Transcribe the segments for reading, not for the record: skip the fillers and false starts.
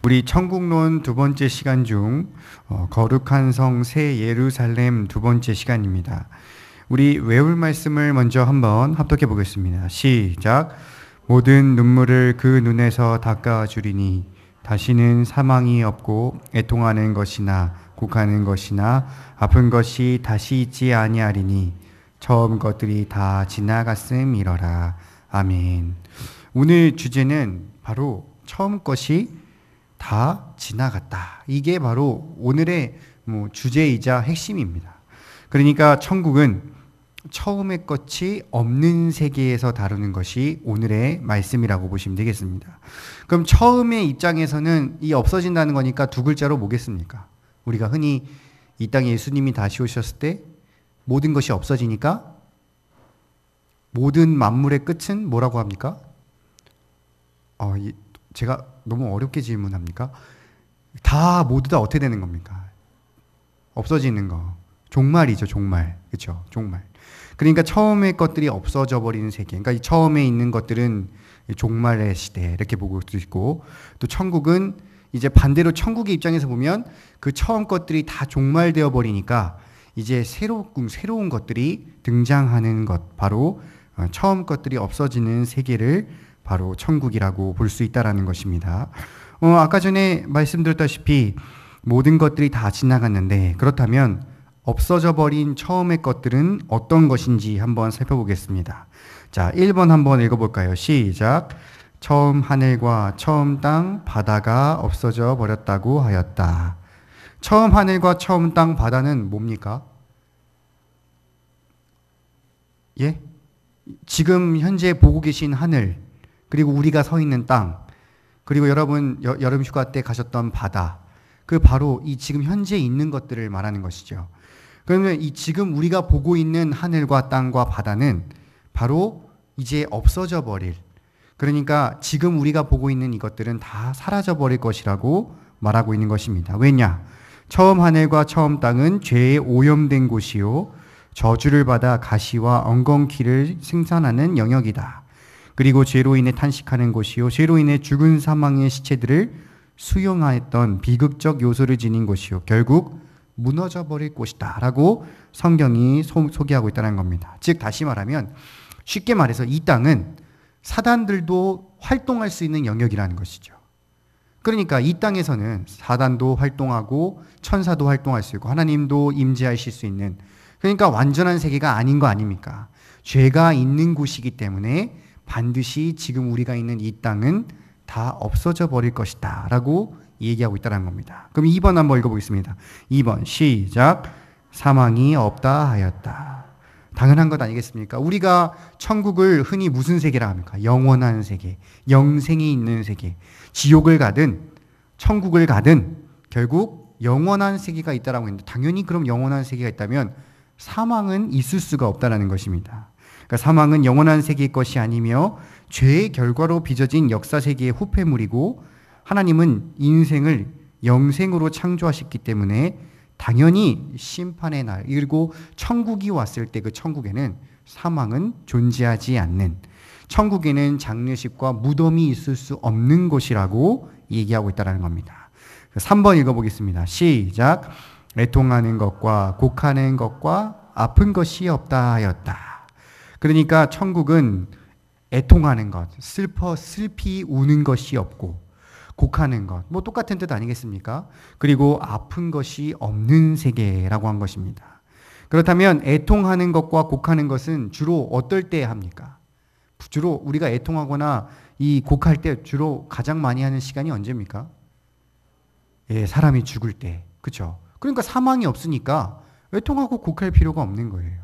우리 천국론 두 번째 시간 중 거룩한 성 새 예루살렘 두 번째 시간입니다. 우리 외울 말씀을 먼저 한번 합독해 보겠습니다. 시작. 모든 눈물을 그 눈에서 닦아주리니 다시는 사망이 없고 애통하는 것이나 곡하는 것이나 아픈 것이 다시 있지 아니하리니 처음 것들이 다 지나갔음이러라. 아멘. 오늘 주제는 바로 처음 것이 다 지나갔다. 이게 바로 오늘의 주제이자 핵심입니다. 그러니까 천국은 처음의 것이 없는 세계에서 다루는 것이 오늘의 말씀이라고 보시면 되겠습니다. 그럼 처음의 입장에서는 이 없어진다는 거니까 두 글자로 뭐겠습니까? 우리가 흔히 이 땅에 예수님이 다시 오셨을 때 모든 것이 없어지니까 모든 만물의 끝은 뭐라고 합니까? 제가 너무 어렵게 질문합니까? 모두 다 어떻게 되는 겁니까? 없어지는 거. 종말이죠, 종말. 그렇죠? 종말. 그러니까 처음의 것들이 없어져 버리는 세계. 그러니까 처음에 있는 것들은 종말의 시대 이렇게 보고 있고, 또 천국은 이제 반대로 천국의 입장에서 보면 그 처음 것들이 다 종말되어 버리니까 이제 새로운 것들이 등장하는 것, 바로 처음 것들이 없어지는 세계를 바로 천국이라고 볼 수 있다라는 것입니다. 아까 전에 말씀드렸다시피 모든 것들이 다 지나갔는데, 그렇다면 없어져 버린 처음의 것들은 어떤 것인지 한번 살펴보겠습니다. 자, 1번 한번 읽어볼까요? 시작. 처음 하늘과 처음 땅 바다가 없어져 버렸다고 하였다. 처음 하늘과 처음 땅 바다는 뭡니까? 예? 지금 현재 보고 계신 하늘, 그리고 우리가 서 있는 땅, 그리고 여러분 여름 휴가 때 가셨던 바다, 그 바로 이 지금 현재 있는 것들을 말하는 것이죠. 그러면 이 지금 우리가 보고 있는 하늘과 땅과 바다는 바로 이제 없어져 버릴, 그러니까 지금 우리가 보고 있는 이것들은 다 사라져 버릴 것이라고 말하고 있는 것입니다. 왜냐? 처음 하늘과 처음 땅은 죄에 오염된 곳이요 저주를 받아 가시와 엉겅퀴를 생산하는 영역이다. 그리고 죄로 인해 탄식하는 곳이요 죄로 인해 죽은 사망의 시체들을 수용하였던 비극적 요소를 지닌 곳이요 결국 무너져 버릴 곳이다 라고 성경이 소개하고 있다는 겁니다. 즉 다시 말하면, 쉽게 말해서 이 땅은 사단들도 활동할 수 있는 영역이라는 것이죠. 그러니까 이 땅에서는 사단도 활동하고 천사도 활동할 수 있고 하나님도 임재하실 수 있는, 그러니까 완전한 세계가 아닌 거 아닙니까? 죄가 있는 곳이기 때문에 반드시 지금 우리가 있는 이 땅은 다 없어져 버릴 것이다 라고 얘기하고 있다는 겁니다. 그럼 2번 한번 읽어보겠습니다. 2번 시작. 사망이 없다 하였다. 당연한 것 아니겠습니까? 우리가 천국을 흔히 무슨 세계라 합니까? 영원한 세계, 영생이 있는 세계. 지옥을 가든 천국을 가든 결국 영원한 세계가 있다라고 했는데, 당연히 그럼 영원한 세계가 있다면 사망은 있을 수가 없다는 것입니다. 그러니까 사망은 영원한 세계의 것이 아니며 죄의 결과로 빚어진 역사 세계의 후패물이고, 하나님은 인생을 영생으로 창조하셨기 때문에 당연히 심판의 날, 그리고 천국이 왔을 때 그 천국에는 사망은 존재하지 않는, 천국에는 장례식과 무덤이 있을 수 없는 곳이라고 얘기하고 있다는 겁니다. 3번 읽어보겠습니다. 시작. 애통하는 것과 곡하는 것과 아픈 것이 없다 하였다. 그러니까 천국은 애통하는 것, 슬피 우는 것이 없고, 곡하는 것, 똑같은 뜻 아니겠습니까? 그리고 아픈 것이 없는 세계라고 한 것입니다. 그렇다면 애통하는 것과 곡하는 것은 주로 어떨 때 합니까? 주로 우리가 애통하거나 이 곡할 때 주로 가장 많이 하는 시간이 언제입니까? 예, 사람이 죽을 때. 그렇죠? 그러니까 사망이 없으니까 애통하고 곡할 필요가 없는 거예요.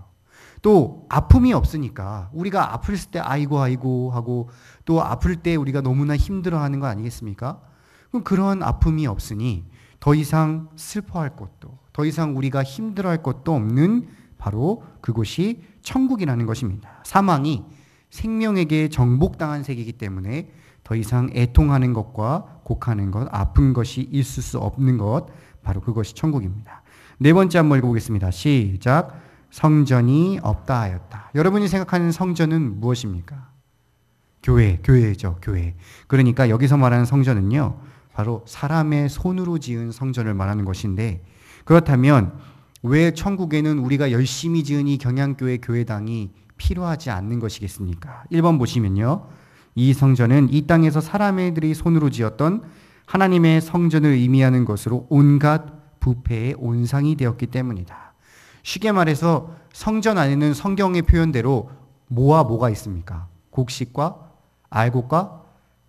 또 아픔이 없으니까 우리가 아플 때 아이고 하고, 또 아플 때 우리가 너무나 힘들어하는 거 아니겠습니까? 그럼 그런 아픔이 없으니 더 이상 슬퍼할 것도, 더 이상 우리가 힘들어할 것도 없는 바로 그곳이 천국이라는 것입니다. 사망이 생명에게 정복당한 세계이기 때문에 더 이상 애통하는 것과 곡하는 것, 아픈 것이 있을 수 없는 것, 바로 그것이 천국입니다. 네 번째 한번 읽어보겠습니다. 시작. 성전이 없다 하였다. 여러분이 생각하는 성전은 무엇입니까? 교회죠, 교회. 그러니까 여기서 말하는 성전은요, 바로 사람의 손으로 지은 성전을 말하는 것인데, 그렇다면 왜 천국에는 우리가 열심히 지은 이 경양교회 교회당이 필요하지 않는 것이겠습니까? 1번 보시면요. 이 성전은 이 땅에서 사람들이 손으로 지었던 하나님의 성전을 의미하는 것으로 온갖 부패의 온상이 되었기 때문이다. 쉽게 말해서 성전 안에는 성경의 표현대로 뭐와 뭐가 있습니까? 곡식과 알곡과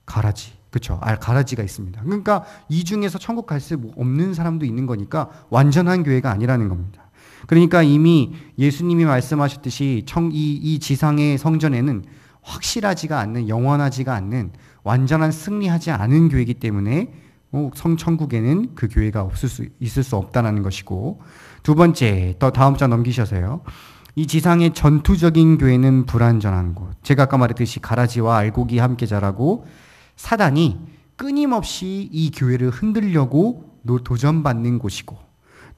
가라지. 그렇죠. 가라지가 있습니다. 그러니까 이 중에서 천국 갈 수 없는 사람도 있는 거니까 완전한 교회가 아니라는 겁니다. 그러니까 이미 예수님이 말씀하셨듯이 이 지상의 성전에는 확실하지가 않는, 영원하지가 않는, 완전한 승리하지 않은 교회이기 때문에 천국에는 그 교회가 있을 수 없다는 것이고, 두 번째, 더 다음 장 넘기셔서요. 이 지상의 전투적인 교회는 불완전한 곳. 제가 아까 말했듯이 가라지와 알곡이 함께 자라고 사단이 끊임없이 이 교회를 흔들려고 도전받는 곳이고,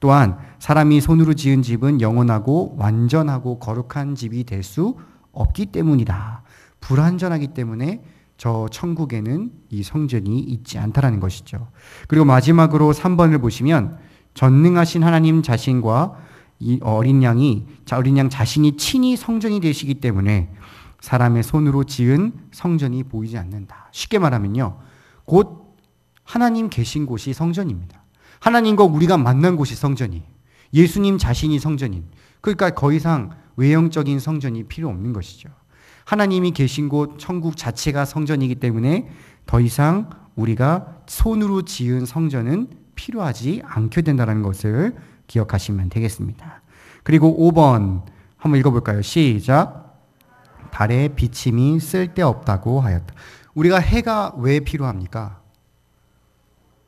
또한 사람이 손으로 지은 집은 영원하고 완전하고 거룩한 집이 될 수 없기 때문이다. 불완전하기 때문에 저 천국에는 이 성전이 있지 않다라는 것이죠. 그리고 마지막으로 3번을 보시면 전능하신 하나님 자신과 이 어린 양 자신이 친히 성전이 되시기 때문에 사람의 손으로 지은 성전이 보이지 않는다. 쉽게 말하면요, 곧 하나님 계신 곳이 성전입니다. 하나님과 우리가 만난 곳이 성전이에요. 예수님 자신이 성전인. 그러니까 더 이상 외형적인 성전이 필요 없는 것이죠. 하나님이 계신 곳 천국 자체가 성전이기 때문에 더 이상 우리가 손으로 지은 성전은 필요하지 않게 된다는 것을 기억하시면 되겠습니다. 그리고 5번 한번 읽어볼까요? 시작. 달의 비침이 쓸데없다고 하였다. 우리가 해가 왜 필요합니까?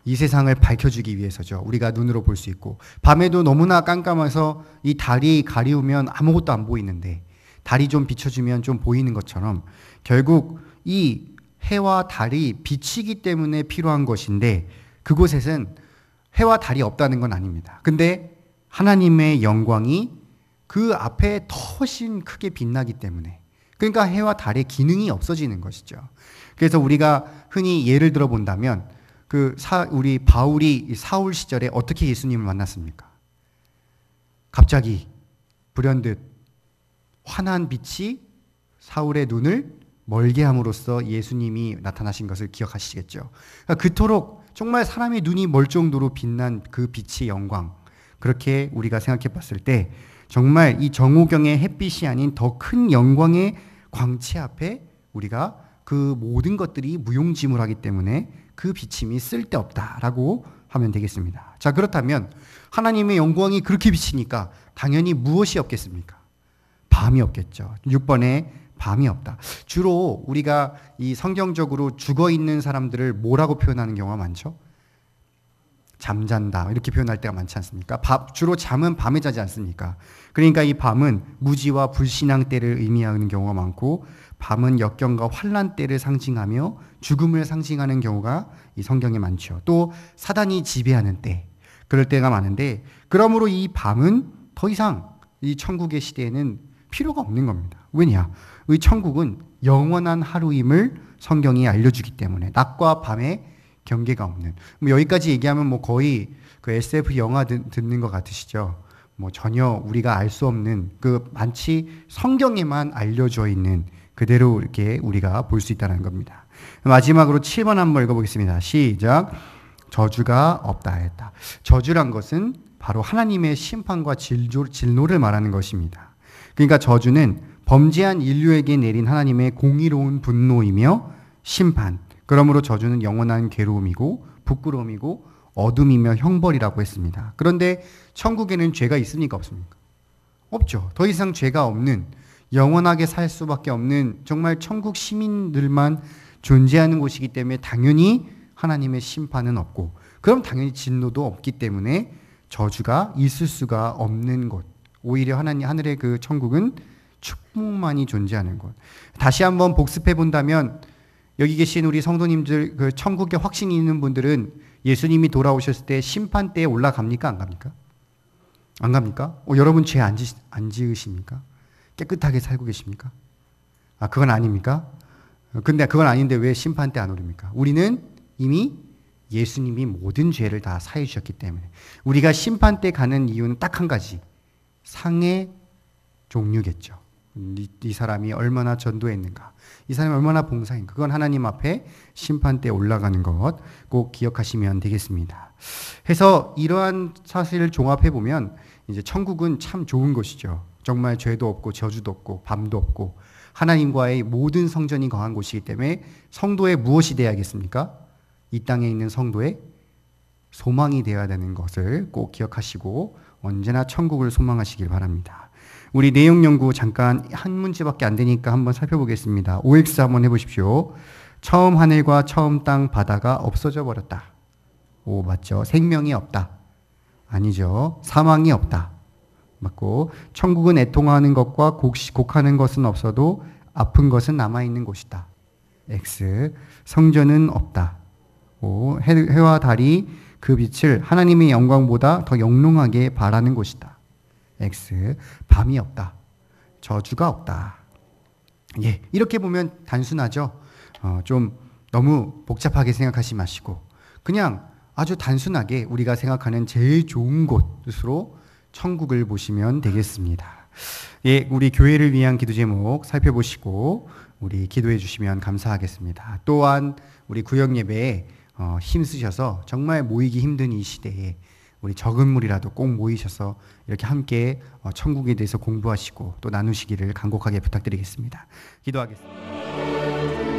이 세상을 밝혀주기 위해서죠. 우리가 눈으로 볼 수 있고, 밤에도 너무나 깜깜해서 이 달이 가리우면 아무것도 안 보이는데 달이 좀 비춰주면 좀 보이는 것처럼 결국 이 해와 달이 비치기 때문에 필요한 것인데, 그곳에는 해와 달이 없다는 건 아닙니다. 근데 하나님의 영광이 그 앞에 훨씬 크게 빛나기 때문에, 그러니까 해와 달의 기능이 없어지는 것이죠. 그래서 우리가 흔히 예를 들어 본다면 우리 바울이 사울 시절에 어떻게 예수님을 만났습니까? 갑자기 불현듯 환한 빛이 사울의 눈을 멀게 함으로써 예수님이 나타나신 것을 기억하시겠죠. 그러니까 그토록 정말 사람의 눈이 멀 정도로 빛난 그 빛의 영광, 그렇게 우리가 생각해 봤을 때 정말 이 정오경의 햇빛이 아닌 더 큰 영광의 광채 앞에 우리가 그 모든 것들이 무용지물하기 때문에 그 비침이 쓸데없다라고 하면 되겠습니다. 자, 그렇다면 하나님의 영광이 그렇게 비치니까 당연히 무엇이 없겠습니까? 밤이 없겠죠. 6번에 밤이 없다. 주로 우리가 이 성경적으로 죽어 있는 사람들을 뭐라고 표현하는 경우가 많죠? 잠잔다 이렇게 표현할 때가 많지 않습니까? 주로 잠은 밤에 자지 않습니까? 그러니까 이 밤은 무지와 불신앙 때를 의미하는 경우가 많고, 밤은 역경과 환난 때를 상징하며 죽음을 상징하는 경우가 이 성경에 많죠. 또 사단이 지배하는 때, 그럴 때가 많은데, 그러므로 이 밤은 더 이상 이 천국의 시대에는 필요가 없는 겁니다. 왜냐? 이 천국은 영원한 하루임을 성경이 알려주기 때문에 낮과 밤의 경계가 없는. 여기까지 얘기하면 거의 그 SF 영화 듣는 것 같으시죠? 전혀 우리가 알 수 없는 마치 성경에만 알려져 있는 그대로 이렇게 우리가 볼 수 있다는 겁니다. 마지막으로 7번 한번 읽어보겠습니다. 시작. 저주가 없다 했다. 저주란 것은 바로 하나님의 심판과 진노를 말하는 것입니다. 그러니까 저주는 범죄한 인류에게 내린 하나님의 공의로운 분노이며 심판. 그러므로 저주는 영원한 괴로움이고 부끄러움이고 어둠이며 형벌이라고 했습니다. 그런데 천국에는 죄가 있습니까? 없습니까? 없죠. 더 이상 죄가 없는, 영원하게 살 수밖에 없는 정말 천국 시민들만 존재하는 곳이기 때문에 당연히 하나님의 심판은 없고, 그럼 당연히 진노도 없기 때문에 저주가 있을 수가 없는 곳. 오히려 하늘의 그 천국은 축복만이 존재하는 곳. 다시 한번 복습해 본다면, 여기 계신 우리 성도님들, 그 천국에 확신이 있는 분들은 예수님이 돌아오셨을 때 심판 때에 올라갑니까? 안 갑니까? 안 갑니까? 여러분 죄 안 지으십니까? 깨끗하게 살고 계십니까? 그건 아닙니까? 근데 그건 아닌데 왜 심판 때 안 오릅니까? 우리는 이미 예수님이 모든 죄를 다 사해 주셨기 때문에 우리가 심판 때 가는 이유는 딱 한 가지. 상의 종류겠죠. 이 사람이 얼마나 전도했는가, 이 사람이 얼마나 봉사했는가, 그건 하나님 앞에 심판 때 올라가는 것 꼭 기억하시면 되겠습니다. 해서 이러한 사실을 종합해 보면 이제 천국은 참 좋은 곳이죠. 정말 죄도 없고 저주도 없고 밤도 없고 하나님과의 모든 성전이 거한 곳이기 때문에 성도의 무엇이 되어야겠습니까? 이 땅에 있는 성도의 소망이 되어야 되는 것을 꼭 기억하시고 언제나 천국을 소망하시길 바랍니다. 우리 내용 연구 잠깐 한 문제밖에 안 되니까 한번 살펴보겠습니다. OX 한번 해보십시오. 처음 하늘과 처음 땅 바다가 없어져 버렸다. 오, 맞죠? 생명이 없다. 아니죠. 사망이 없다. 맞고, 천국은 애통하는 것과 곡하는 것은 없어도 아픈 것은 남아있는 곳이다. X. 성전은 없다. 오, 해와 달이 그 빛을 하나님의 영광보다 더 영롱하게 발하는 곳이다. X. 밤이 없다. 저주가 없다. 예, 이렇게 보면 단순하죠. 좀 너무 복잡하게 생각하지 마시고 그냥 아주 단순하게 우리가 생각하는 제일 좋은 곳으로 천국을 보시면 되겠습니다. 예, 우리 교회를 위한 기도 제목 살펴보시고 우리 기도해 주시면 감사하겠습니다. 또한 우리 구역 예배에 힘쓰셔서 정말 모이기 힘든 이 시대에 우리 적은 무리라도 꼭 모이셔서 이렇게 함께 천국에 대해서 공부하시고 또 나누시기를 간곡하게 부탁드리겠습니다. 기도하겠습니다.